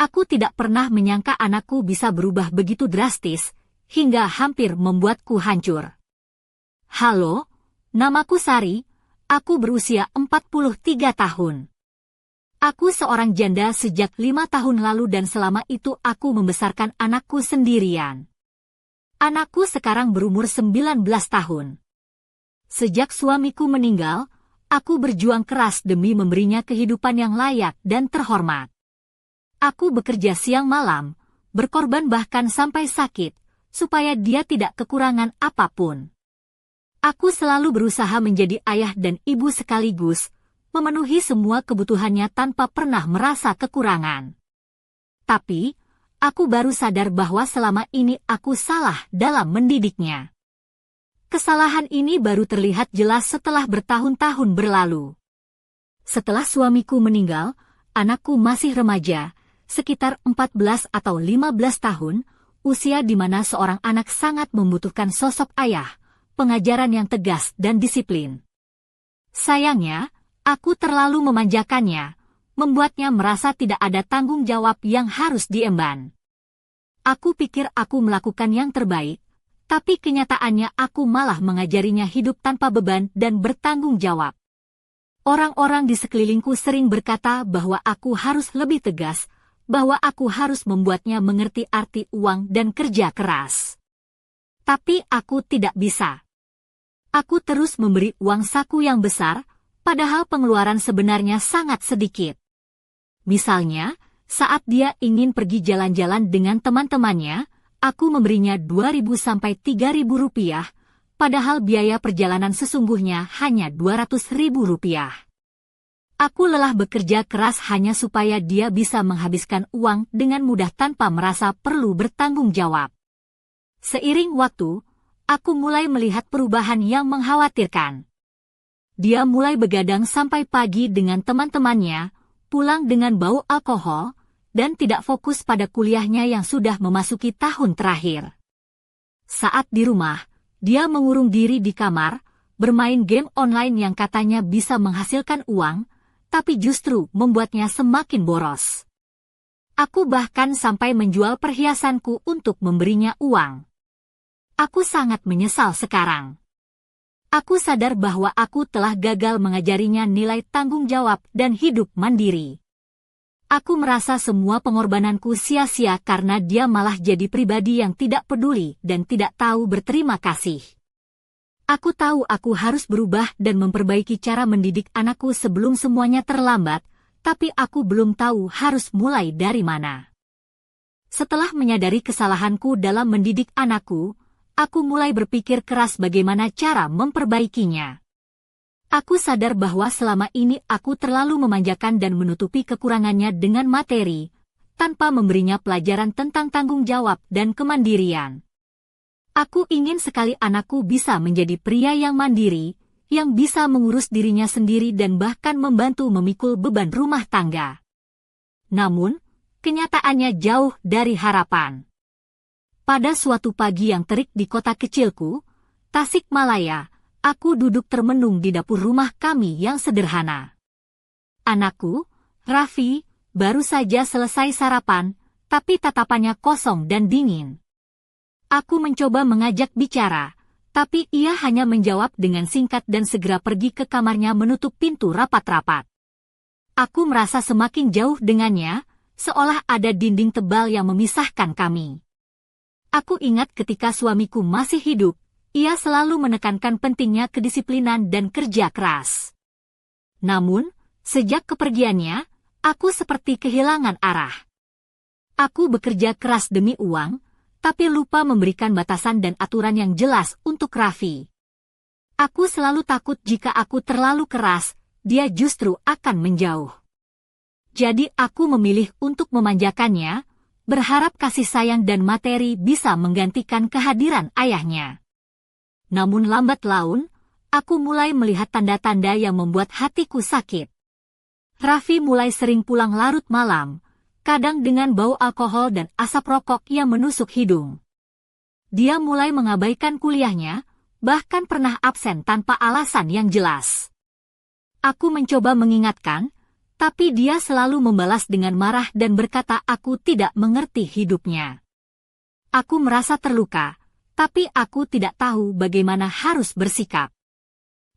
Aku tidak pernah menyangka anakku bisa berubah begitu drastis, hingga hampir membuatku hancur. Halo, namaku Sari, aku berusia 43 tahun. Aku seorang janda sejak 5 tahun lalu dan selama itu aku membesarkan anakku sendirian. Anakku sekarang berumur 19 tahun. Sejak suamiku meninggal, aku berjuang keras demi memberinya kehidupan yang layak dan terhormat. Aku bekerja siang malam, berkorban bahkan sampai sakit, supaya dia tidak kekurangan apapun. Aku selalu berusaha menjadi ayah dan ibu sekaligus, memenuhi semua kebutuhannya tanpa pernah merasa kekurangan. Tapi, aku baru sadar bahwa selama ini aku salah dalam mendidiknya. Kesalahan ini baru terlihat jelas setelah bertahun-tahun berlalu. Setelah suamiku meninggal, anakku masih remaja, sekitar 14 atau 15 tahun, usia di mana seorang anak sangat membutuhkan sosok ayah, pengajaran yang tegas dan disiplin. Sayangnya, aku terlalu memanjakannya, membuatnya merasa tidak ada tanggung jawab yang harus diemban. Aku pikir aku melakukan yang terbaik, tapi kenyataannya aku malah mengajarinya hidup tanpa beban dan bertanggung jawab. Orang-orang di sekelilingku sering berkata bahwa aku harus lebih tegas, bahwa aku harus membuatnya mengerti arti uang dan kerja keras. Tapi aku tidak bisa. Aku terus memberi uang saku yang besar, padahal pengeluaran sebenarnya sangat sedikit. Misalnya, saat dia ingin pergi jalan-jalan dengan teman-temannya, aku memberinya 2.000 sampai 3.000 rupiah, padahal biaya perjalanan sesungguhnya hanya 200.000 rupiah. Aku lelah bekerja keras hanya supaya dia bisa menghabiskan uang dengan mudah tanpa merasa perlu bertanggung jawab. Seiring waktu, aku mulai melihat perubahan yang mengkhawatirkan. Dia mulai begadang sampai pagi dengan teman-temannya, pulang dengan bau alkohol, dan tidak fokus pada kuliahnya yang sudah memasuki tahun terakhir. Saat di rumah, dia mengurung diri di kamar, bermain game online yang katanya bisa menghasilkan uang, tapi justru membuatnya semakin boros. Aku bahkan sampai menjual perhiasanku untuk memberinya uang. Aku sangat menyesal sekarang. Aku sadar bahwa aku telah gagal mengajarinya nilai tanggung jawab dan hidup mandiri. Aku merasa semua pengorbananku sia-sia karena dia malah jadi pribadi yang tidak peduli dan tidak tahu berterima kasih. Aku tahu aku harus berubah dan memperbaiki cara mendidik anakku sebelum semuanya terlambat, tapi aku belum tahu harus mulai dari mana. Setelah menyadari kesalahanku dalam mendidik anakku, aku mulai berpikir keras bagaimana cara memperbaikinya. Aku sadar bahwa selama ini aku terlalu memanjakan dan menutupi kekurangannya dengan materi, tanpa memberinya pelajaran tentang tanggung jawab dan kemandirian. Aku ingin sekali anakku bisa menjadi pria yang mandiri, yang bisa mengurus dirinya sendiri dan bahkan membantu memikul beban rumah tangga. Namun, kenyataannya jauh dari harapan. Pada suatu pagi yang terik di kota kecilku, Tasikmalaya, aku duduk termenung di dapur rumah kami yang sederhana. Anakku, Raffi, baru saja selesai sarapan, tapi tatapannya kosong dan dingin. Aku mencoba mengajak bicara, tapi ia hanya menjawab dengan singkat dan segera pergi ke kamarnya menutup pintu rapat-rapat. Aku merasa semakin jauh dengannya, seolah ada dinding tebal yang memisahkan kami. Aku ingat ketika suamiku masih hidup, ia selalu menekankan pentingnya kedisiplinan dan kerja keras. Namun, sejak kepergiannya, aku seperti kehilangan arah. Aku bekerja keras demi uang, tapi lupa memberikan batasan dan aturan yang jelas untuk Raffi. Aku selalu takut jika aku terlalu keras, dia justru akan menjauh. Jadi aku memilih untuk memanjakannya, berharap kasih sayang dan materi bisa menggantikan kehadiran ayahnya. Namun lambat laun, aku mulai melihat tanda-tanda yang membuat hatiku sakit. Raffi mulai sering pulang larut malam, kadang dengan bau alkohol dan asap rokok yang menusuk hidung. Dia mulai mengabaikan kuliahnya, bahkan pernah absen tanpa alasan yang jelas. Aku mencoba mengingatkan, Tapi dia selalu membalas dengan marah dan berkata aku tidak mengerti hidupnya. Aku merasa terluka, tapi aku tidak tahu bagaimana harus bersikap.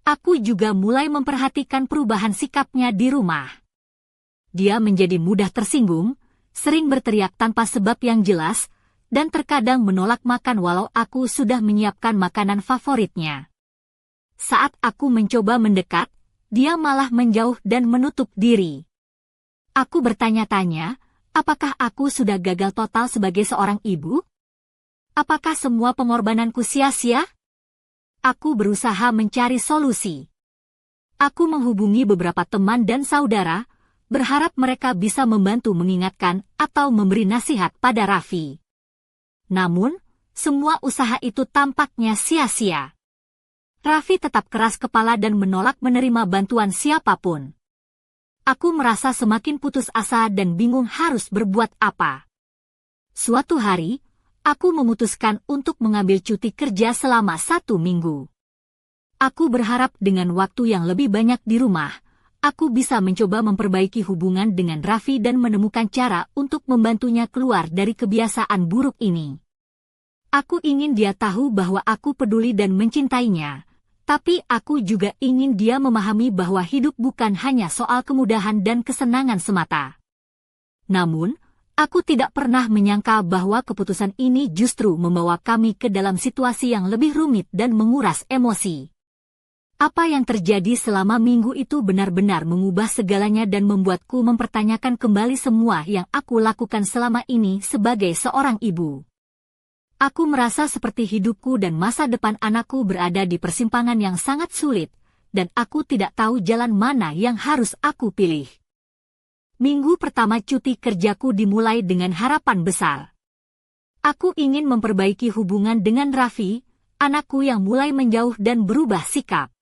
Aku juga mulai memperhatikan perubahan sikapnya di rumah. Dia menjadi mudah tersinggung, sering berteriak tanpa sebab yang jelas, dan terkadang menolak makan walau aku sudah menyiapkan makanan favoritnya. Saat aku mencoba mendekat, dia malah menjauh dan menutup diri. Aku bertanya-tanya, apakah aku sudah gagal total sebagai seorang ibu? Apakah semua pengorbananku sia-sia? Aku berusaha mencari solusi. Aku menghubungi beberapa teman dan saudara, berharap mereka bisa membantu mengingatkan atau memberi nasihat pada Raffi. Namun, semua usaha itu tampaknya sia-sia. Raffi tetap keras kepala dan menolak menerima bantuan siapapun. Aku merasa semakin putus asa dan bingung harus berbuat apa. Suatu hari, aku memutuskan untuk mengambil cuti kerja selama 1 minggu. Aku berharap dengan waktu yang lebih banyak di rumah, aku bisa mencoba memperbaiki hubungan dengan Raffi dan menemukan cara untuk membantunya keluar dari kebiasaan buruk ini. Aku ingin dia tahu bahwa aku peduli dan mencintainya. Tapi aku juga ingin dia memahami bahwa hidup bukan hanya soal kemudahan dan kesenangan semata. Namun, aku tidak pernah menyangka bahwa keputusan ini justru membawa kami ke dalam situasi yang lebih rumit dan menguras emosi. Apa yang terjadi selama minggu itu benar-benar mengubah segalanya dan membuatku mempertanyakan kembali semua yang aku lakukan selama ini sebagai seorang ibu. Aku merasa seperti hidupku dan masa depan anakku berada di persimpangan yang sangat sulit, dan aku tidak tahu jalan mana yang harus aku pilih. Minggu pertama cuti kerjaku dimulai dengan harapan besar. Aku ingin memperbaiki hubungan dengan Raffi, anakku yang mulai menjauh dan berubah sikap.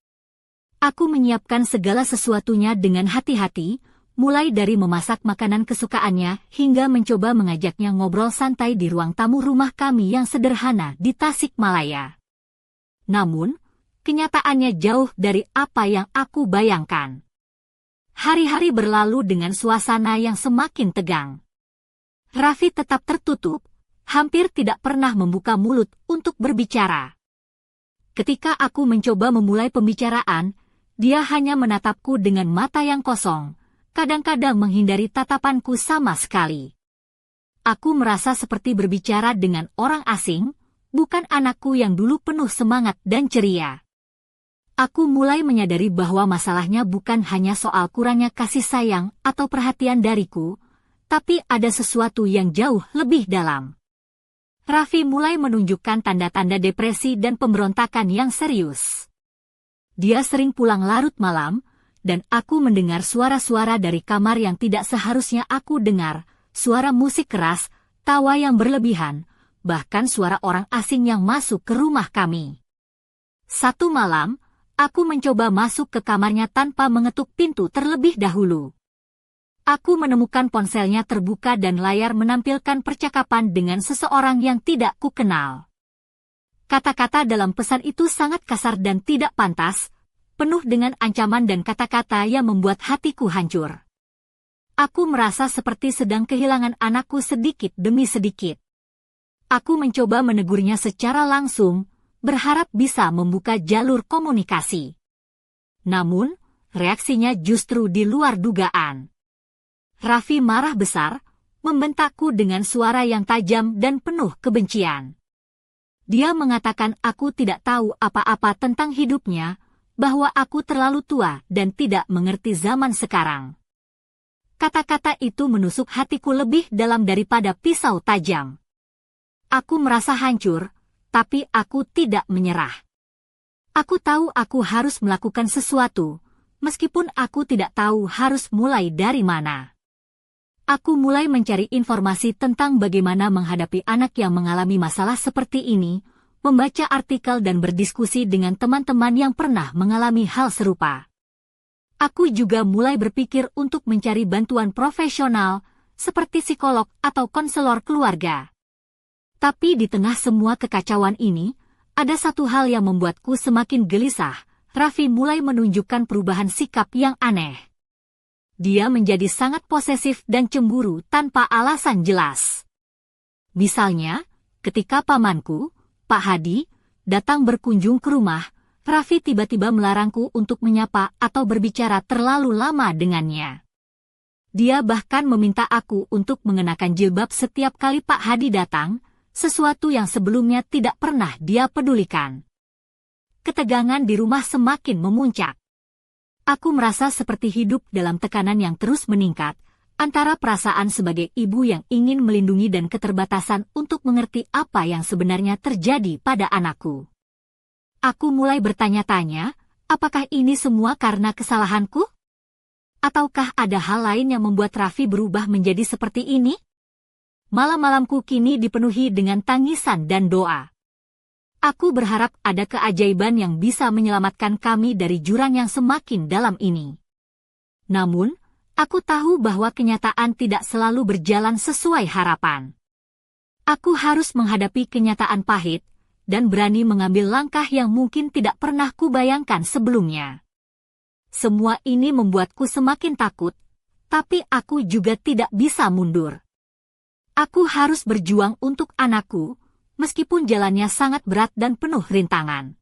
Aku menyiapkan segala sesuatunya dengan hati-hati, mulai dari memasak makanan kesukaannya hingga mencoba mengajaknya ngobrol santai di ruang tamu rumah kami yang sederhana di Tasikmalaya. Namun, kenyataannya jauh dari apa yang aku bayangkan. Hari-hari berlalu dengan suasana yang semakin tegang. Raffi tetap tertutup, hampir tidak pernah membuka mulut untuk berbicara. Ketika aku mencoba memulai pembicaraan, dia hanya menatapku dengan mata yang kosong, kadang-kadang menghindari tatapanku sama sekali. Aku merasa seperti berbicara dengan orang asing, bukan anakku yang dulu penuh semangat dan ceria. Aku mulai menyadari bahwa masalahnya bukan hanya soal kurangnya kasih sayang atau perhatian dariku, tapi ada sesuatu yang jauh lebih dalam. Raffi mulai menunjukkan tanda-tanda depresi dan pemberontakan yang serius. Dia sering pulang larut malam, dan aku mendengar suara-suara dari kamar yang tidak seharusnya aku dengar, suara musik keras, tawa yang berlebihan, bahkan suara orang asing yang masuk ke rumah kami. Satu malam, aku mencoba masuk ke kamarnya tanpa mengetuk pintu terlebih dahulu. Aku menemukan ponselnya terbuka dan layar menampilkan percakapan dengan seseorang yang tidak kukenal. Kata-kata dalam pesan itu sangat kasar dan tidak pantas, penuh dengan ancaman dan kata-kata yang membuat hatiku hancur. Aku merasa seperti sedang kehilangan anakku sedikit demi sedikit. Aku mencoba menegurnya secara langsung, berharap bisa membuka jalur komunikasi. Namun, reaksinya justru di luar dugaan. Raffi marah besar, membentakku dengan suara yang tajam dan penuh kebencian. Dia mengatakan aku tidak tahu apa-apa tentang hidupnya, bahwa aku terlalu tua dan tidak mengerti zaman sekarang. Kata-kata itu menusuk hatiku lebih dalam daripada pisau tajam. Aku merasa hancur, tapi aku tidak menyerah. Aku tahu aku harus melakukan sesuatu, meskipun aku tidak tahu harus mulai dari mana. Aku mulai mencari informasi tentang bagaimana menghadapi anak yang mengalami masalah seperti ini, membaca artikel dan berdiskusi dengan teman-teman yang pernah mengalami hal serupa. Aku juga mulai berpikir untuk mencari bantuan profesional, seperti psikolog atau konselor keluarga. Tapi di tengah semua kekacauan ini, ada satu hal yang membuatku semakin gelisah. Raffi mulai menunjukkan perubahan sikap yang aneh. dia menjadi sangat posesif dan cemburu tanpa alasan jelas. Misalnya, ketika pamanku, Pak Hadi, datang berkunjung ke rumah, Raffi tiba-tiba melarangku untuk menyapa atau berbicara terlalu lama dengannya. Dia bahkan meminta aku untuk mengenakan jilbab setiap kali Pak Hadi datang, sesuatu yang sebelumnya tidak pernah dia pedulikan. Ketegangan di rumah semakin memuncak. Aku merasa seperti hidup dalam tekanan yang terus meningkat, antara perasaan sebagai ibu yang ingin melindungi dan keterbatasan untuk mengerti apa yang sebenarnya terjadi pada anakku. Aku mulai bertanya-tanya, apakah ini semua karena kesalahanku? Ataukah ada hal lain yang membuat Raffi berubah menjadi seperti ini? Malam-malamku kini dipenuhi dengan tangisan dan doa. Aku berharap ada keajaiban yang bisa menyelamatkan kami dari jurang yang semakin dalam ini. Namun, aku tahu bahwa kenyataan tidak selalu berjalan sesuai harapan. Aku harus menghadapi kenyataan pahit, dan berani mengambil langkah yang mungkin tidak pernah kubayangkan sebelumnya. Semua ini membuatku semakin takut, tapi aku juga tidak bisa mundur. Aku harus berjuang untuk anakku, meskipun jalannya sangat berat dan penuh rintangan.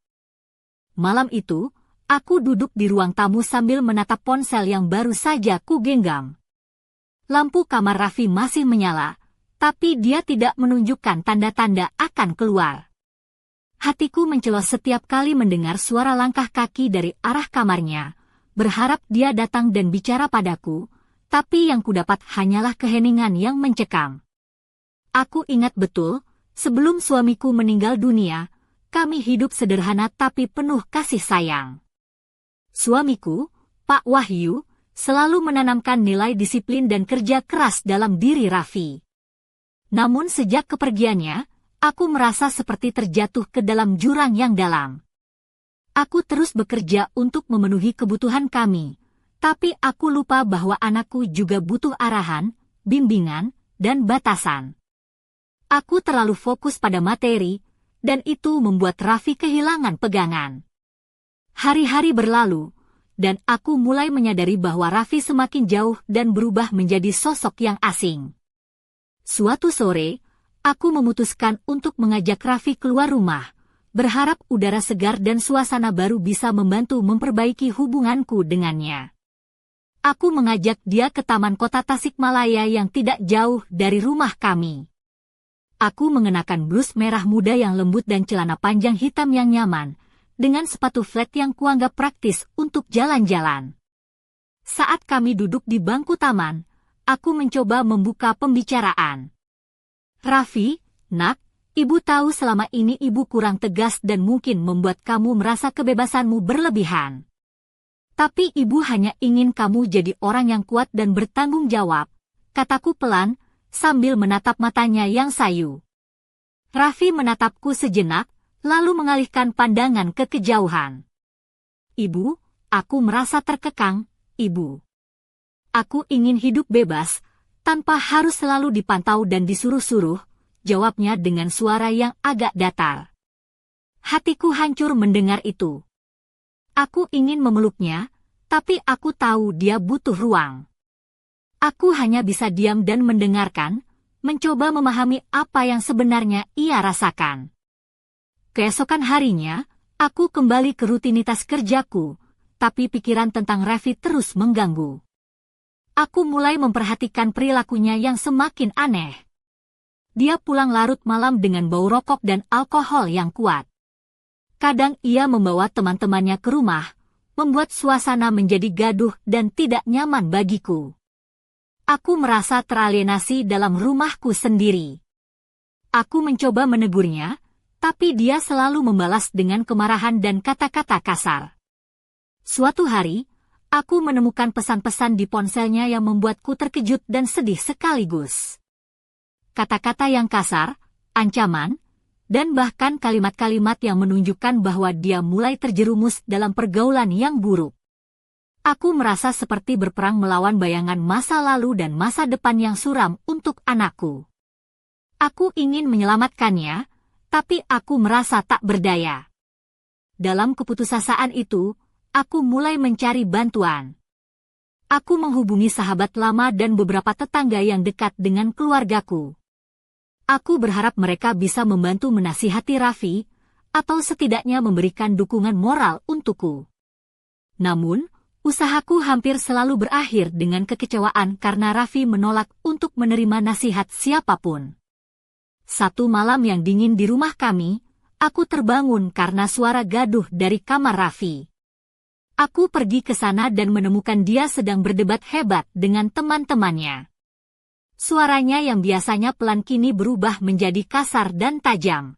Malam itu, aku duduk di ruang tamu sambil menatap ponsel yang baru saja ku genggam. Lampu kamar Raffi masih menyala, tapi dia tidak menunjukkan tanda-tanda akan keluar. Hatiku mencelos setiap kali mendengar suara langkah kaki dari arah kamarnya, berharap dia datang dan bicara padaku, tapi yang kudapat hanyalah keheningan yang mencekam. Aku ingat betul, sebelum suamiku meninggal dunia, kami hidup sederhana tapi penuh kasih sayang. Suamiku, Pak Wahyu, selalu menanamkan nilai disiplin dan kerja keras dalam diri Raffi. Namun sejak kepergiannya, aku merasa seperti terjatuh ke dalam jurang yang dalam. Aku terus bekerja untuk memenuhi kebutuhan kami, tapi aku lupa bahwa anakku juga butuh arahan, bimbingan, dan batasan. Aku terlalu fokus pada materi, dan itu membuat Raffi kehilangan pegangan. Hari-hari berlalu, dan aku mulai menyadari bahwa Raffi semakin jauh dan berubah menjadi sosok yang asing. Suatu sore, aku memutuskan untuk mengajak Raffi keluar rumah, berharap udara segar dan suasana baru bisa membantu memperbaiki hubunganku dengannya. Aku mengajak dia ke Taman Kota Tasikmalaya yang tidak jauh dari rumah kami. Aku mengenakan blus merah muda yang lembut dan celana panjang hitam yang nyaman, dengan sepatu flat yang kuanggap praktis untuk jalan-jalan. Saat kami duduk di bangku taman, aku mencoba membuka pembicaraan. Raffi, nak, ibu tahu selama ini ibu kurang tegas dan mungkin membuat kamu merasa kebebasanmu berlebihan. Tapi ibu hanya ingin kamu jadi orang yang kuat dan bertanggung jawab, kataku pelan, sambil menatap matanya yang sayu. Raffi menatapku sejenak, lalu mengalihkan pandangan ke kejauhan. Ibu, aku merasa terkekang, ibu. Aku ingin hidup bebas, tanpa harus selalu dipantau dan disuruh-suruh, jawabnya dengan suara yang agak datar. Hatiku hancur mendengar itu. Aku ingin memeluknya, tapi aku tahu dia butuh ruang. Aku hanya bisa diam dan mendengarkan, mencoba memahami apa yang sebenarnya ia rasakan. Keesokan harinya, aku kembali ke rutinitas kerjaku, tapi pikiran tentang Raffi terus mengganggu. Aku mulai memperhatikan perilakunya yang semakin aneh. Dia pulang larut malam dengan bau rokok dan alkohol yang kuat. Kadang ia membawa teman-temannya ke rumah, membuat suasana menjadi gaduh dan tidak nyaman bagiku. Aku merasa teralienasi dalam rumahku sendiri. Aku mencoba menegurnya, tapi dia selalu membalas dengan kemarahan dan kata-kata kasar. Suatu hari, aku menemukan pesan-pesan di ponselnya yang membuatku terkejut dan sedih sekaligus. Kata-kata yang kasar, ancaman, dan bahkan kalimat-kalimat yang menunjukkan bahwa dia mulai terjerumus dalam pergaulan yang buruk. Aku merasa seperti berperang melawan bayangan masa lalu dan masa depan yang suram untuk anakku. Aku ingin menyelamatkannya, tapi aku merasa tak berdaya. Dalam keputusasaan itu, aku mulai mencari bantuan. Aku menghubungi sahabat lama dan beberapa tetangga yang dekat dengan keluargaku. Aku berharap mereka bisa membantu menasihati Raffi, atau setidaknya memberikan dukungan moral untukku. Namun, usahaku hampir selalu berakhir dengan kekecewaan karena Raffi menolak untuk menerima nasihat siapapun. Satu malam yang dingin di rumah kami, aku terbangun karena suara gaduh dari kamar Raffi. Aku pergi ke sana dan menemukan dia sedang berdebat hebat dengan teman-temannya. Suaranya yang biasanya pelan kini berubah menjadi kasar dan tajam.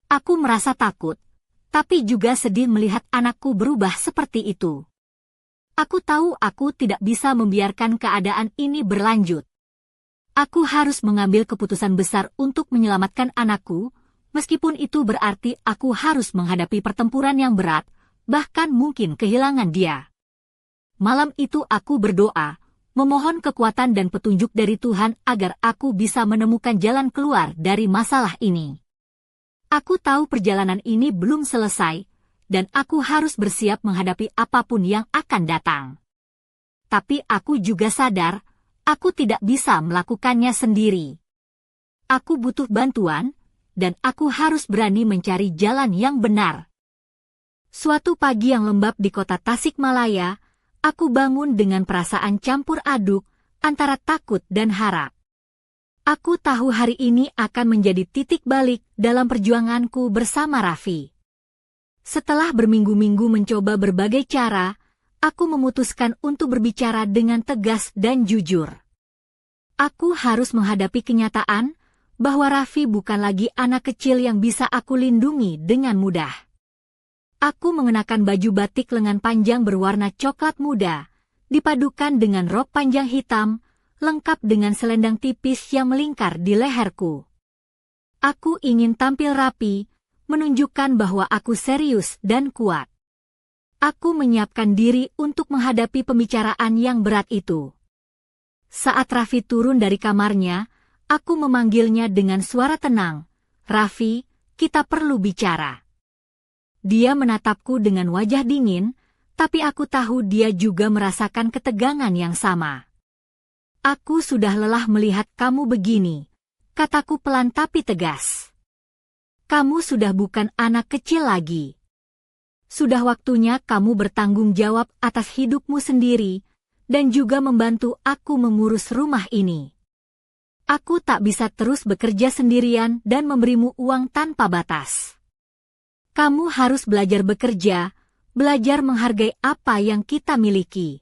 Aku merasa takut, tapi juga sedih melihat anakku berubah seperti itu. Aku tahu aku tidak bisa membiarkan keadaan ini berlanjut. Aku harus mengambil keputusan besar untuk menyelamatkan anakku, meskipun itu berarti aku harus menghadapi pertempuran yang berat, bahkan mungkin kehilangan dia. Malam itu aku berdoa, memohon kekuatan dan petunjuk dari Tuhan agar aku bisa menemukan jalan keluar dari masalah ini. Aku tahu perjalanan ini belum selesai, dan aku harus bersiap menghadapi apapun yang akan datang. Tapi aku juga sadar, aku tidak bisa melakukannya sendiri. Aku butuh bantuan, dan aku harus berani mencari jalan yang benar. Suatu pagi yang lembab di kota Tasikmalaya, aku bangun dengan perasaan campur aduk antara takut dan harap. Aku tahu hari ini akan menjadi titik balik dalam perjuanganku bersama Raffi. Setelah berminggu-minggu mencoba berbagai cara, aku memutuskan untuk berbicara dengan tegas dan jujur. Aku harus menghadapi kenyataan bahwa Raffi bukan lagi anak kecil yang bisa aku lindungi dengan mudah. Aku mengenakan baju batik lengan panjang berwarna coklat muda, dipadukan dengan rok panjang hitam, lengkap dengan selendang tipis yang melingkar di leherku. Aku ingin tampil rapi, menunjukkan bahwa aku serius dan kuat. Aku menyiapkan diri untuk menghadapi pembicaraan yang berat itu. Saat Raffi turun dari kamarnya, aku memanggilnya dengan suara tenang, "Raffi, kita perlu bicara." Dia menatapku dengan wajah dingin, tapi aku tahu dia juga merasakan ketegangan yang sama. "Aku sudah lelah melihat kamu begini," kataku pelan tapi tegas. "Kamu sudah bukan anak kecil lagi. Sudah waktunya kamu bertanggung jawab atas hidupmu sendiri, dan juga membantu aku mengurus rumah ini. Aku tak bisa terus bekerja sendirian dan memberimu uang tanpa batas. Kamu harus belajar bekerja, belajar menghargai apa yang kita miliki."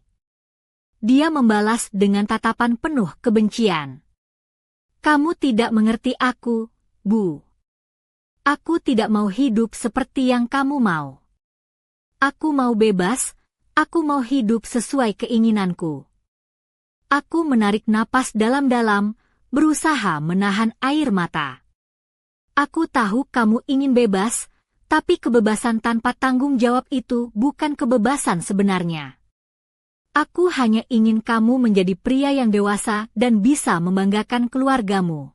Dia membalas dengan tatapan penuh kebencian. "Kamu tidak mengerti aku, Bu. Aku tidak mau hidup seperti yang kamu mau. Aku mau bebas, aku mau hidup sesuai keinginanku." Aku menarik napas dalam-dalam, berusaha menahan air mata. "Aku tahu kamu ingin bebas, tapi kebebasan tanpa tanggung jawab itu bukan kebebasan sebenarnya. Aku hanya ingin kamu menjadi pria yang dewasa dan bisa membanggakan keluargamu."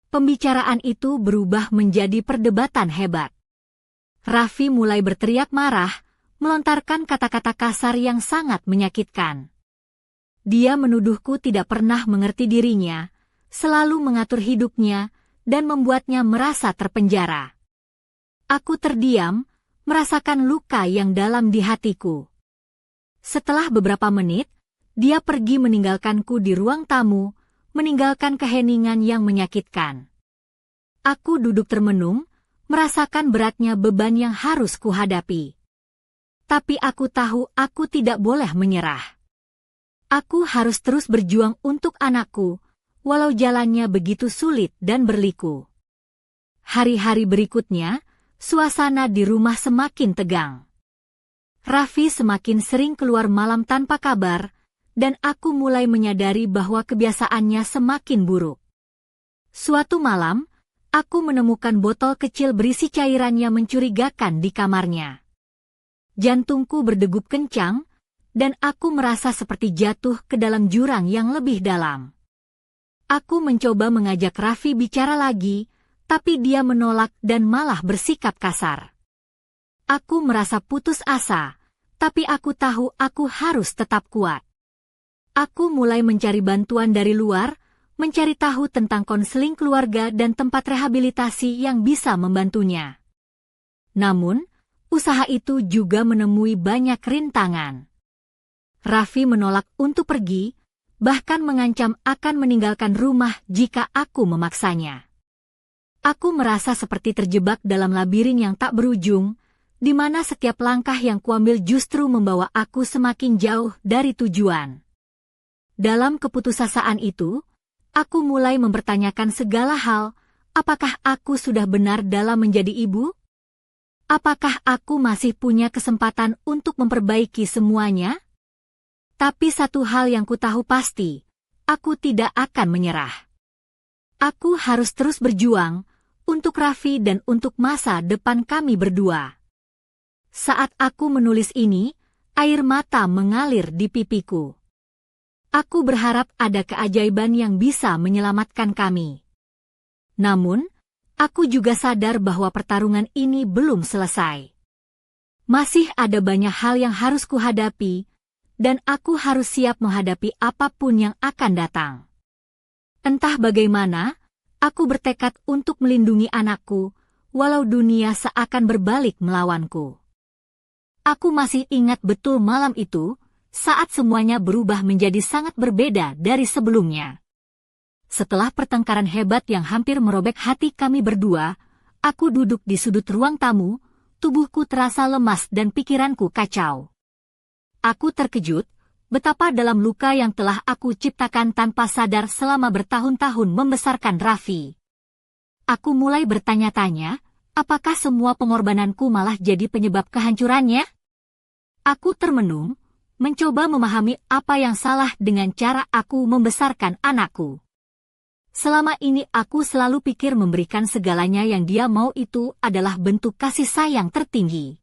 Pembicaraan itu berubah menjadi perdebatan hebat. Raffi mulai berteriak marah, melontarkan kata-kata kasar yang sangat menyakitkan. Dia menuduhku tidak pernah mengerti dirinya, selalu mengatur hidupnya, dan membuatnya merasa terpenjara. Aku terdiam, merasakan luka yang dalam di hatiku. Setelah beberapa menit, dia pergi meninggalkanku di ruang tamu, meninggalkan keheningan yang menyakitkan. Aku duduk termenung, merasakan beratnya beban yang harus kuhadapi. Tapi aku tahu aku tidak boleh menyerah. Aku harus terus berjuang untuk anakku, walau jalannya begitu sulit dan berliku. Hari-hari berikutnya, suasana di rumah semakin tegang. Raffi semakin sering keluar malam tanpa kabar, dan aku mulai menyadari bahwa kebiasaannya semakin buruk. Suatu malam, aku menemukan botol kecil berisi cairan yang mencurigakan di kamarnya. Jantungku berdegup kencang, dan aku merasa seperti jatuh ke dalam jurang yang lebih dalam. Aku mencoba mengajak Raffi bicara lagi, tapi dia menolak dan malah bersikap kasar. Aku merasa putus asa, tapi aku tahu aku harus tetap kuat. Aku mulai mencari bantuan dari luar, mencari tahu tentang konseling keluarga dan tempat rehabilitasi yang bisa membantunya. Namun, usaha itu juga menemui banyak rintangan. Raffi menolak untuk pergi, bahkan mengancam akan meninggalkan rumah jika aku memaksanya. Aku merasa seperti terjebak dalam labirin yang tak berujung, di mana setiap langkah yang kuambil justru membawa aku semakin jauh dari tujuan. Dalam keputusasaan itu, aku mulai mempertanyakan segala hal, apakah aku sudah benar dalam menjadi ibu? Apakah aku masih punya kesempatan untuk memperbaiki semuanya? Tapi satu hal yang ku tahu pasti, aku tidak akan menyerah. Aku harus terus berjuang, untuk Raffi dan untuk masa depan kami berdua. Saat aku menulis ini, air mata mengalir di pipiku. Aku berharap ada keajaiban yang bisa menyelamatkan kami. Namun, aku juga sadar bahwa pertarungan ini belum selesai. Masih ada banyak hal yang harus kuhadapi, dan aku harus siap menghadapi apapun yang akan datang. Entah bagaimana, aku bertekad untuk melindungi anakku, walau dunia seakan berbalik melawanku. Aku masih ingat betul malam itu, saat semuanya berubah menjadi sangat berbeda dari sebelumnya. Setelah pertengkaran hebat yang hampir merobek hati kami berdua, aku duduk di sudut ruang tamu, tubuhku terasa lemas dan pikiranku kacau. Aku terkejut, betapa dalam luka yang telah aku ciptakan tanpa sadar selama bertahun-tahun membesarkan Raffi. Aku mulai bertanya-tanya, apakah semua pengorbananku malah jadi penyebab kehancurannya? Aku termenung, mencoba memahami apa yang salah dengan cara aku membesarkan anakku. Selama ini aku selalu pikir memberikan segalanya yang dia mau itu adalah bentuk kasih sayang tertinggi.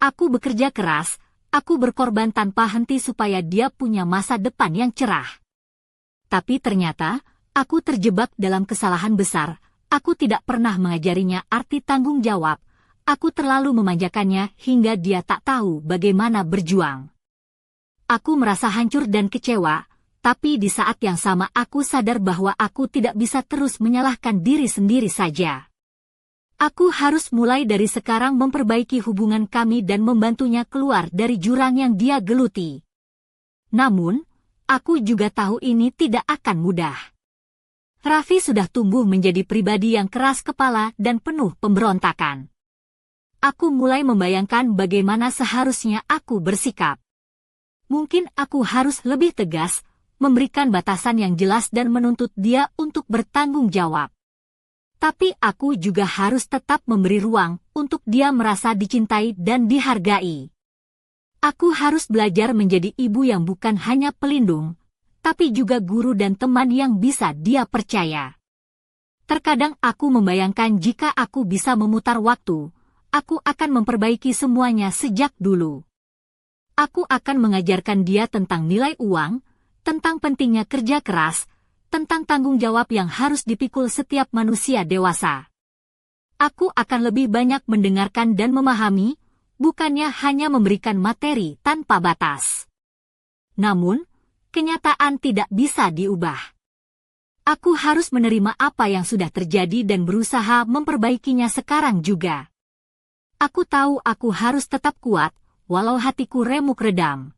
Aku bekerja keras, aku berkorban tanpa henti supaya dia punya masa depan yang cerah. Tapi ternyata, aku terjebak dalam kesalahan besar. Aku tidak pernah mengajarinya arti tanggung jawab. Aku terlalu memanjakannya hingga dia tak tahu bagaimana berjuang. Aku merasa hancur dan kecewa, tapi di saat yang sama aku sadar bahwa aku tidak bisa terus menyalahkan diri sendiri saja. Aku harus mulai dari sekarang memperbaiki hubungan kami dan membantunya keluar dari jurang yang dia geluti. Namun, aku juga tahu ini tidak akan mudah. Raffi sudah tumbuh menjadi pribadi yang keras kepala dan penuh pemberontakan. Aku mulai membayangkan bagaimana seharusnya aku bersikap. Mungkin aku harus lebih tegas, memberikan batasan yang jelas dan menuntut dia untuk bertanggung jawab. Tapi aku juga harus tetap memberi ruang untuk dia merasa dicintai dan dihargai. Aku harus belajar menjadi ibu yang bukan hanya pelindung, tapi juga guru dan teman yang bisa dia percaya. Terkadang aku membayangkan jika aku bisa memutar waktu, aku akan memperbaiki semuanya sejak dulu. Aku akan mengajarkan dia tentang nilai uang, tentang pentingnya kerja keras, tentang tanggung jawab yang harus dipikul setiap manusia dewasa. Aku akan lebih banyak mendengarkan dan memahami, bukannya hanya memberikan materi tanpa batas. Namun, kenyataan tidak bisa diubah. Aku harus menerima apa yang sudah terjadi dan berusaha memperbaikinya sekarang juga. Aku tahu aku harus tetap kuat, walau hatiku remuk redam.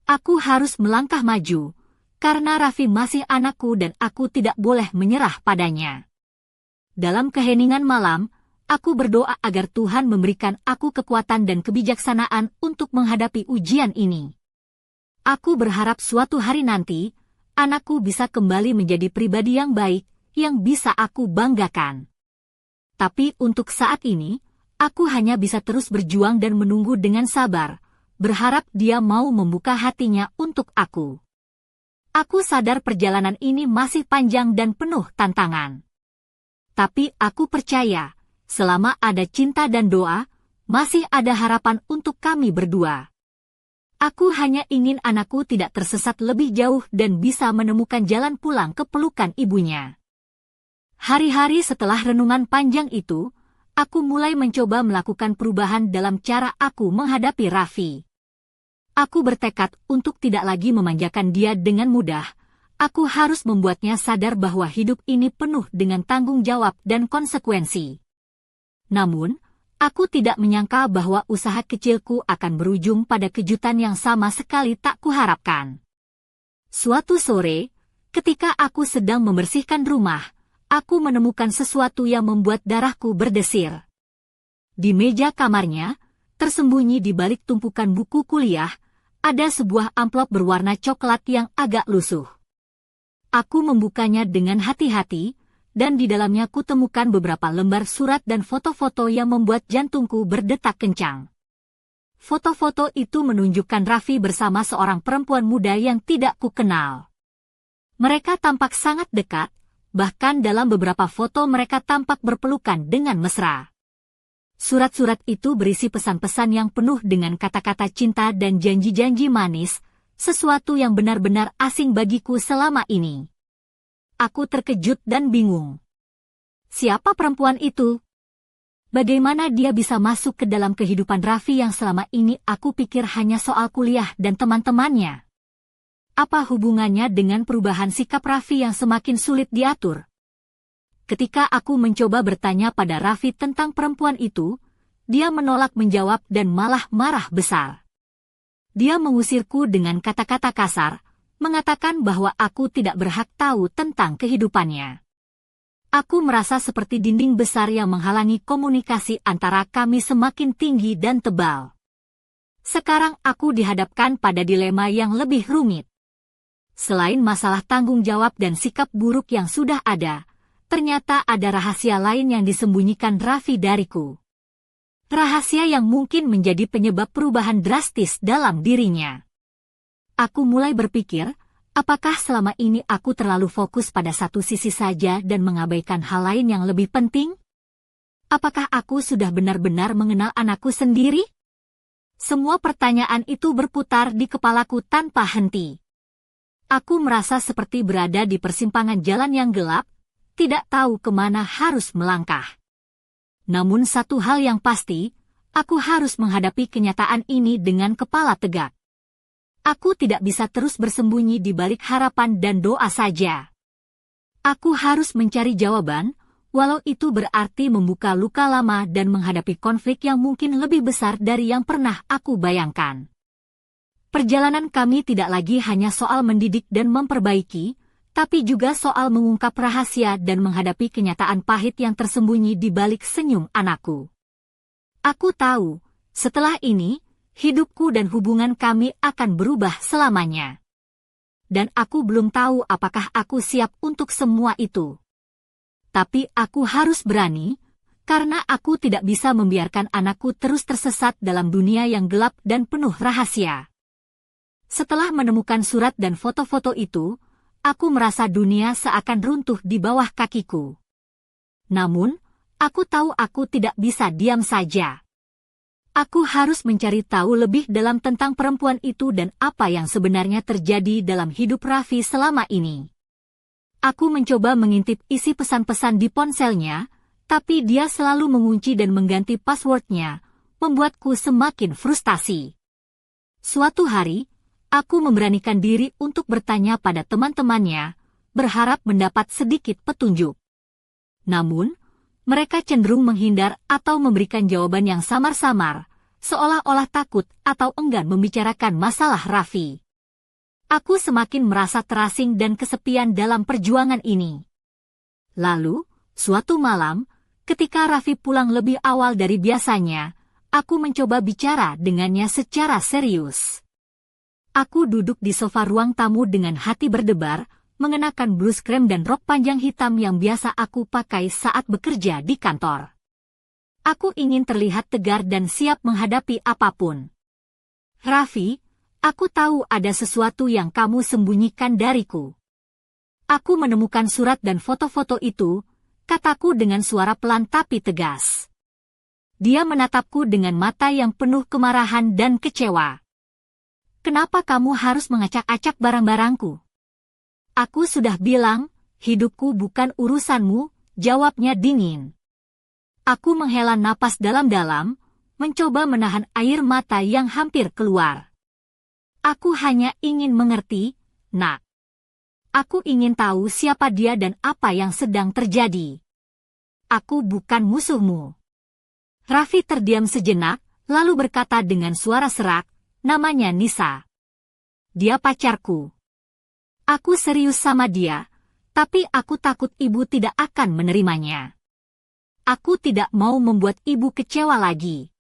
Aku harus melangkah maju, karena Raffi masih anakku dan aku tidak boleh menyerah padanya. Dalam keheningan malam, aku berdoa agar Tuhan memberikan aku kekuatan dan kebijaksanaan untuk menghadapi ujian ini. Aku berharap suatu hari nanti, anakku bisa kembali menjadi pribadi yang baik, yang bisa aku banggakan. Tapi untuk saat ini, aku hanya bisa terus berjuang dan menunggu dengan sabar, berharap dia mau membuka hatinya untuk aku. Aku sadar perjalanan ini masih panjang dan penuh tantangan. Tapi aku percaya, selama ada cinta dan doa, masih ada harapan untuk kami berdua. Aku hanya ingin anakku tidak tersesat lebih jauh dan bisa menemukan jalan pulang ke pelukan ibunya. Hari-hari setelah renungan panjang itu, aku mulai mencoba melakukan perubahan dalam cara aku menghadapi Raffi. Aku bertekad untuk tidak lagi memanjakan dia dengan mudah. Aku harus membuatnya sadar bahwa hidup ini penuh dengan tanggung jawab dan konsekuensi. Namun, aku tidak menyangka bahwa usaha kecilku akan berujung pada kejutan yang sama sekali tak kuharapkan. Suatu sore, ketika aku sedang membersihkan rumah, aku menemukan sesuatu yang membuat darahku berdesir. Di meja kamarnya, tersembunyi di balik tumpukan buku kuliah, ada sebuah amplop berwarna coklat yang agak lusuh. Aku membukanya dengan hati-hati, dan di dalamnya kutemukan beberapa lembar surat dan foto-foto yang membuat jantungku berdetak kencang. Foto-foto itu menunjukkan Raffi bersama seorang perempuan muda yang tidak kukenal. Mereka tampak sangat dekat, bahkan dalam beberapa foto mereka tampak berpelukan dengan mesra. Surat-surat itu berisi pesan-pesan yang penuh dengan kata-kata cinta dan janji-janji manis, sesuatu yang benar-benar asing bagiku selama ini. Aku terkejut dan bingung. Siapa perempuan itu? Bagaimana dia bisa masuk ke dalam kehidupan Raffi yang selama ini aku pikir hanya soal kuliah dan teman-temannya? Apa hubungannya dengan perubahan sikap Raffi yang semakin sulit diatur? Ketika aku mencoba bertanya pada Raffi tentang perempuan itu, dia menolak menjawab dan malah marah besar. Dia mengusirku dengan kata-kata kasar, mengatakan bahwa aku tidak berhak tahu tentang kehidupannya. Aku merasa seperti dinding besar yang menghalangi komunikasi antara kami semakin tinggi dan tebal. Sekarang aku dihadapkan pada dilema yang lebih rumit. Selain masalah tanggung jawab dan sikap buruk yang sudah ada, ternyata ada rahasia lain yang disembunyikan Raffi dariku. Rahasia yang mungkin menjadi penyebab perubahan drastis dalam dirinya. Aku mulai berpikir, apakah selama ini aku terlalu fokus pada satu sisi saja dan mengabaikan hal lain yang lebih penting? Apakah aku sudah benar-benar mengenal anakku sendiri? Semua pertanyaan itu berputar di kepalaku tanpa henti. Aku merasa seperti berada di persimpangan jalan yang gelap, tidak tahu kemana harus melangkah. Namun satu hal yang pasti, aku harus menghadapi kenyataan ini dengan kepala tegak. Aku tidak bisa terus bersembunyi di balik harapan dan doa saja. Aku harus mencari jawaban, walau itu berarti membuka luka lama dan menghadapi konflik yang mungkin lebih besar dari yang pernah aku bayangkan. Perjalanan kami tidak lagi hanya soal mendidik dan memperbaiki, tapi juga soal mengungkap rahasia dan menghadapi kenyataan pahit yang tersembunyi di balik senyum anakku. Aku tahu, setelah ini, hidupku dan hubungan kami akan berubah selamanya. Dan aku belum tahu apakah aku siap untuk semua itu. Tapi aku harus berani, karena aku tidak bisa membiarkan anakku terus tersesat dalam dunia yang gelap dan penuh rahasia. Setelah menemukan surat dan foto-foto itu, aku merasa dunia seakan runtuh di bawah kakiku. Namun, aku tahu aku tidak bisa diam saja. Aku harus mencari tahu lebih dalam tentang perempuan itu dan apa yang sebenarnya terjadi dalam hidup Raffi selama ini. Aku mencoba mengintip isi pesan-pesan di ponselnya, tapi dia selalu mengunci dan mengganti passwordnya, membuatku semakin frustasi. Suatu hari, aku memberanikan diri untuk bertanya pada teman-temannya, berharap mendapat sedikit petunjuk. Namun, mereka cenderung menghindar atau memberikan jawaban yang samar-samar, seolah-olah takut atau enggan membicarakan masalah Raffi. Aku semakin merasa terasing dan kesepian dalam perjuangan ini. Lalu, suatu malam, ketika Raffi pulang lebih awal dari biasanya, aku mencoba bicara dengannya secara serius. Aku duduk di sofa ruang tamu dengan hati berdebar, mengenakan blus krem dan rok panjang hitam yang biasa aku pakai saat bekerja di kantor. Aku ingin terlihat tegar dan siap menghadapi apapun. Raffi, aku tahu ada sesuatu yang kamu sembunyikan dariku. Aku menemukan surat dan foto-foto itu, kataku dengan suara pelan tapi tegas. Dia menatapku dengan mata yang penuh kemarahan dan kecewa. Kenapa kamu harus mengacak-acak barang-barangku? Aku sudah bilang, hidupku bukan urusanmu, jawabnya dingin. Aku menghela napas dalam-dalam, mencoba menahan air mata yang hampir keluar. Aku hanya ingin mengerti, Nak. Aku ingin tahu siapa dia dan apa yang sedang terjadi. Aku bukan musuhmu. Raffi terdiam sejenak, lalu berkata dengan suara serak, namanya Nisa. Dia pacarku. Aku serius sama dia, tapi aku takut ibu tidak akan menerimanya. Aku tidak mau membuat ibu kecewa lagi.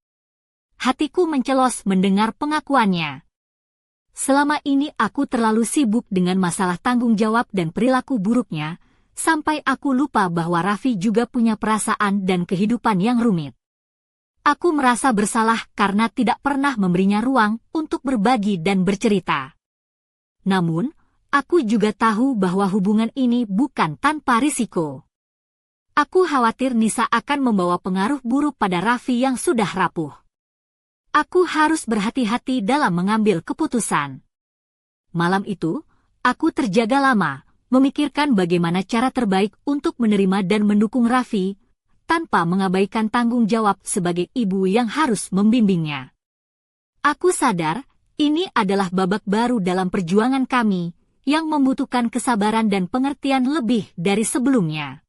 Hatiku mencelos mendengar pengakuannya. Selama ini aku terlalu sibuk dengan masalah tanggung jawab dan perilaku buruknya, sampai aku lupa bahwa Raffi juga punya perasaan dan kehidupan yang rumit. Aku merasa bersalah karena tidak pernah memberinya ruang untuk berbagi dan bercerita. Namun, aku juga tahu bahwa hubungan ini bukan tanpa risiko. Aku khawatir Nisa akan membawa pengaruh buruk pada Raffi yang sudah rapuh. Aku harus berhati-hati dalam mengambil keputusan. Malam itu, aku terjaga lama, memikirkan bagaimana cara terbaik untuk menerima dan mendukung Raffi, tanpa mengabaikan tanggung jawab sebagai ibu yang harus membimbingnya. Aku sadar, ini adalah babak baru dalam perjuangan kami, yang membutuhkan kesabaran dan pengertian lebih dari sebelumnya.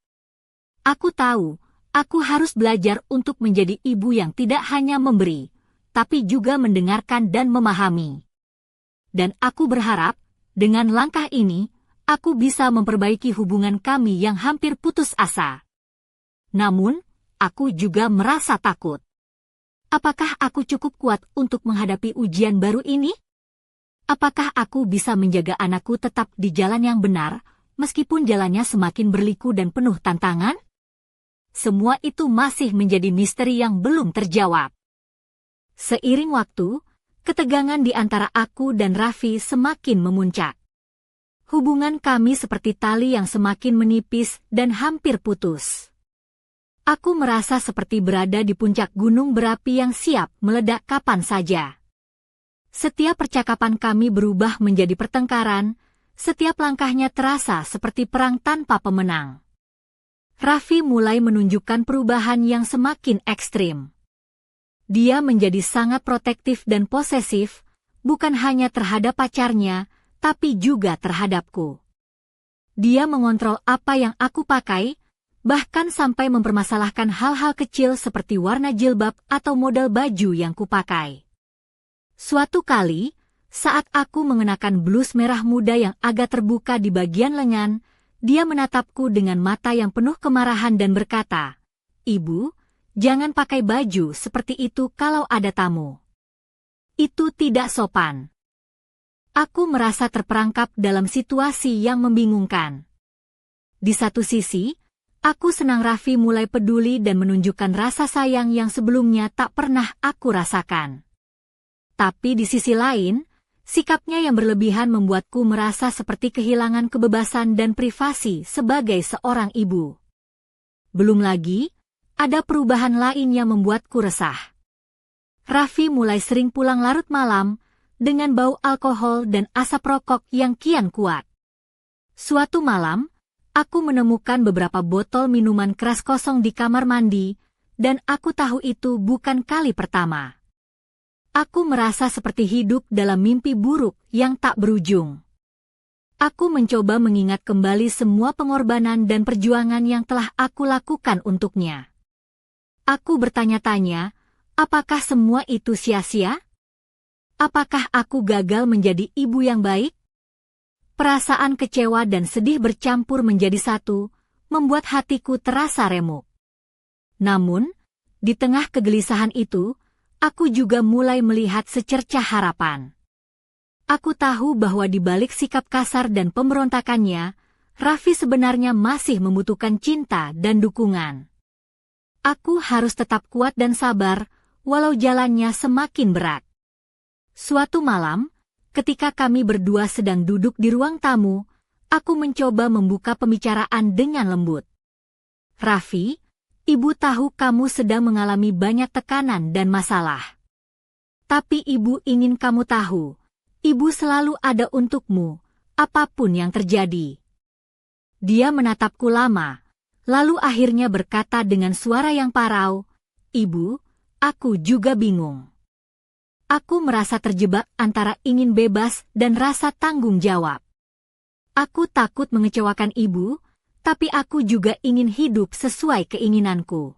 Aku tahu, aku harus belajar untuk menjadi ibu yang tidak hanya memberi, tapi juga mendengarkan dan memahami. Dan aku berharap, dengan langkah ini, aku bisa memperbaiki hubungan kami yang hampir putus asa. Namun, aku juga merasa takut. Apakah aku cukup kuat untuk menghadapi ujian baru ini? Apakah aku bisa menjaga anakku tetap di jalan yang benar, meskipun jalannya semakin berliku dan penuh tantangan? Semua itu masih menjadi misteri yang belum terjawab. Seiring waktu, ketegangan di antara aku dan Raffi semakin memuncak. Hubungan kami seperti tali yang semakin menipis dan hampir putus. Aku merasa seperti berada di puncak gunung berapi yang siap meledak kapan saja. Setiap percakapan kami berubah menjadi pertengkaran, setiap langkahnya terasa seperti perang tanpa pemenang. Raffi mulai menunjukkan perubahan yang semakin ekstrim. Dia menjadi sangat protektif dan posesif, bukan hanya terhadap pacarnya, tapi juga terhadapku. Dia mengontrol apa yang aku pakai, bahkan sampai mempermasalahkan hal-hal kecil seperti warna jilbab atau model baju yang kupakai. Suatu kali, saat aku mengenakan blus merah muda yang agak terbuka di bagian lengan, dia menatapku dengan mata yang penuh kemarahan dan berkata, "Ibu, jangan pakai baju seperti itu kalau ada tamu. Itu tidak sopan." Aku merasa terperangkap dalam situasi yang membingungkan. Di satu sisi, aku senang Raffi mulai peduli dan menunjukkan rasa sayang yang sebelumnya tak pernah aku rasakan. Tapi di sisi lain, sikapnya yang berlebihan membuatku merasa seperti kehilangan kebebasan dan privasi sebagai seorang ibu. Belum lagi, ada perubahan lain yang membuatku resah. Raffi mulai sering pulang larut malam, dengan bau alkohol dan asap rokok yang kian kuat. Suatu malam, aku menemukan beberapa botol minuman keras kosong di kamar mandi, dan aku tahu itu bukan kali pertama. Aku merasa seperti hidup dalam mimpi buruk yang tak berujung. Aku mencoba mengingat kembali semua pengorbanan dan perjuangan yang telah aku lakukan untuknya. Aku bertanya-tanya, apakah semua itu sia-sia? Apakah aku gagal menjadi ibu yang baik? Perasaan kecewa dan sedih bercampur menjadi satu, membuat hatiku terasa remuk. Namun, di tengah kegelisahan itu, aku juga mulai melihat secercah harapan. Aku tahu bahwa di balik sikap kasar dan pemberontakannya, Raffi sebenarnya masih membutuhkan cinta dan dukungan. Aku harus tetap kuat dan sabar, walau jalannya semakin berat. Suatu malam, ketika kami berdua sedang duduk di ruang tamu, aku mencoba membuka pembicaraan dengan lembut. "Raffi, ibu tahu kamu sedang mengalami banyak tekanan dan masalah. Tapi ibu ingin kamu tahu, ibu selalu ada untukmu, apapun yang terjadi." Dia menatapku lama, lalu akhirnya berkata dengan suara yang parau, "Ibu, aku juga bingung. Aku merasa terjebak antara ingin bebas dan rasa tanggung jawab. Aku takut mengecewakan ibu, tapi aku juga ingin hidup sesuai keinginanku.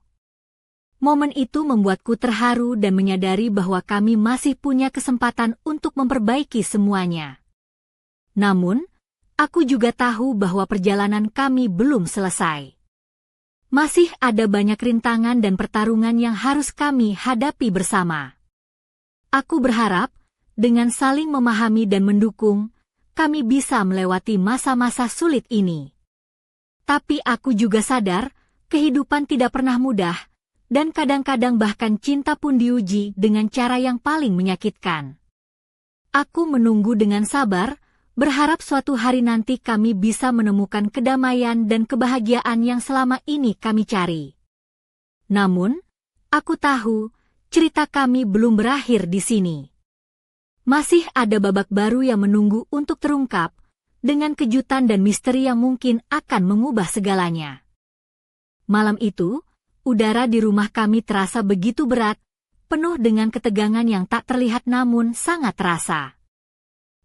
Momen itu membuatku terharu dan menyadari bahwa kami masih punya kesempatan untuk memperbaiki semuanya. Namun, aku juga tahu bahwa perjalanan kami belum selesai. Masih ada banyak rintangan dan pertarungan yang harus kami hadapi bersama. Aku berharap, dengan saling memahami dan mendukung, kami bisa melewati masa-masa sulit ini. Tapi aku juga sadar, kehidupan tidak pernah mudah, dan kadang-kadang bahkan cinta pun diuji dengan cara yang paling menyakitkan. Aku menunggu dengan sabar, berharap suatu hari nanti kami bisa menemukan kedamaian dan kebahagiaan yang selama ini kami cari. Namun, aku tahu, cerita kami belum berakhir di sini. Masih ada babak baru yang menunggu untuk terungkap, dengan kejutan dan misteri yang mungkin akan mengubah segalanya. Malam itu, udara di rumah kami terasa begitu berat, penuh dengan ketegangan yang tak terlihat namun sangat terasa.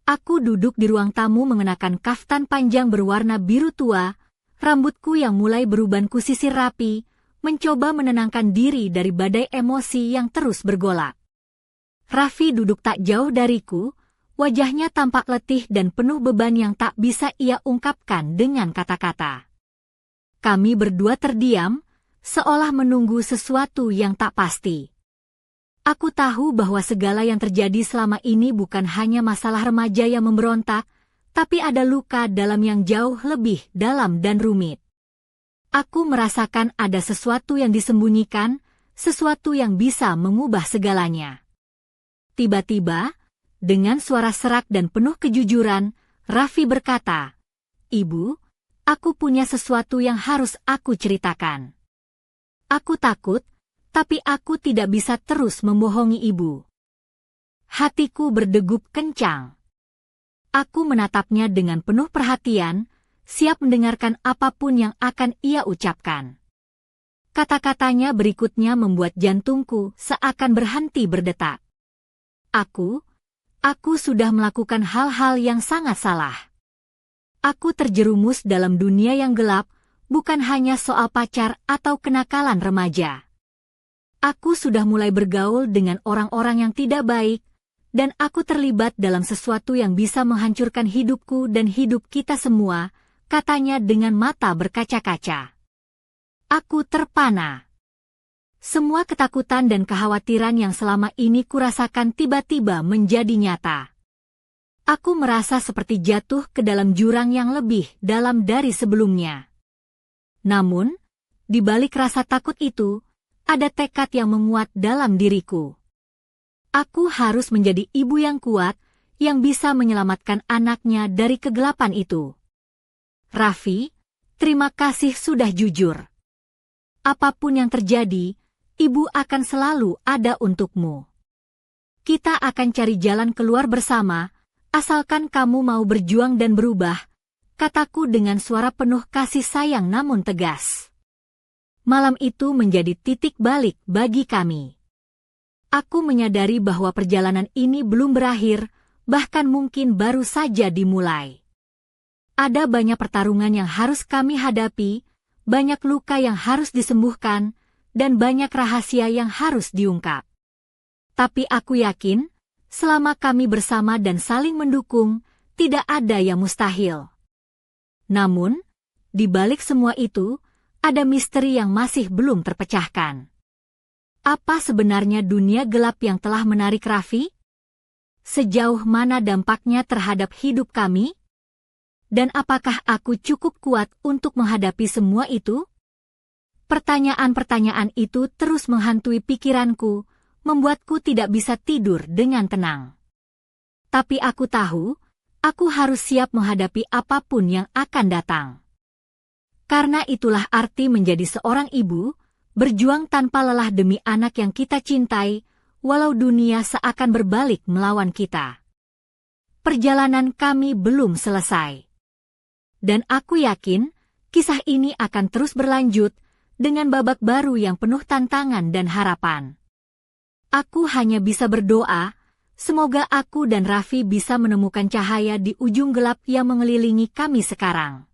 Aku duduk di ruang tamu mengenakan kaftan panjang berwarna biru tua, rambutku yang mulai beruban kusisir rapi, mencoba menenangkan diri dari badai emosi yang terus bergolak. Raffi duduk tak jauh dariku, wajahnya tampak letih dan penuh beban yang tak bisa ia ungkapkan dengan kata-kata. Kami berdua terdiam, seolah menunggu sesuatu yang tak pasti. Aku tahu bahwa segala yang terjadi selama ini bukan hanya masalah remaja yang memberontak, tapi ada luka dalam yang jauh lebih dalam dan rumit. Aku merasakan ada sesuatu yang disembunyikan, sesuatu yang bisa mengubah segalanya. Tiba-tiba, dengan suara serak dan penuh kejujuran, Raffi berkata, "Ibu, aku punya sesuatu yang harus aku ceritakan. Aku takut, tapi aku tidak bisa terus membohongi ibu." Hatiku berdegup kencang. Aku menatapnya dengan penuh perhatian, siap mendengarkan apapun yang akan ia ucapkan. Kata-katanya berikutnya membuat jantungku seakan berhenti berdetak. Aku sudah melakukan hal-hal yang sangat salah. Aku terjerumus dalam dunia yang gelap, bukan hanya soal pacar atau kenakalan remaja. Aku sudah mulai bergaul dengan orang-orang yang tidak baik, dan aku terlibat dalam sesuatu yang bisa menghancurkan hidupku dan hidup kita semua, katanya dengan mata berkaca-kaca. Aku terpana. Semua ketakutan dan kekhawatiran yang selama ini kurasakan tiba-tiba menjadi nyata. Aku merasa seperti jatuh ke dalam jurang yang lebih dalam dari sebelumnya. Namun, di balik rasa takut itu, ada tekad yang menguat dalam diriku. Aku harus menjadi ibu yang kuat, yang bisa menyelamatkan anaknya dari kegelapan itu. Raffi, terima kasih sudah jujur. Apapun yang terjadi, ibu akan selalu ada untukmu. Kita akan cari jalan keluar bersama, asalkan kamu mau berjuang dan berubah, kataku dengan suara penuh kasih sayang namun tegas. Malam itu menjadi titik balik bagi kami. Aku menyadari bahwa perjalanan ini belum berakhir, bahkan mungkin baru saja dimulai. Ada banyak pertarungan yang harus kami hadapi, banyak luka yang harus disembuhkan, dan banyak rahasia yang harus diungkap. Tapi aku yakin, selama kami bersama dan saling mendukung, tidak ada yang mustahil. Namun, di balik semua itu, ada misteri yang masih belum terpecahkan. Apa sebenarnya dunia gelap yang telah menarik Raffi? Sejauh mana dampaknya terhadap hidup kami? Dan apakah aku cukup kuat untuk menghadapi semua itu? Pertanyaan-pertanyaan itu terus menghantui pikiranku, membuatku tidak bisa tidur dengan tenang. Tapi aku tahu, aku harus siap menghadapi apapun yang akan datang. Karena itulah arti menjadi seorang ibu, berjuang tanpa lelah demi anak yang kita cintai, walau dunia seakan berbalik melawan kita. Perjalanan kami belum selesai. Dan aku yakin, kisah ini akan terus berlanjut, dengan babak baru yang penuh tantangan dan harapan. Aku hanya bisa berdoa, Semoga aku dan Raffi bisa menemukan cahaya di ujung gelap yang mengelilingi kami sekarang.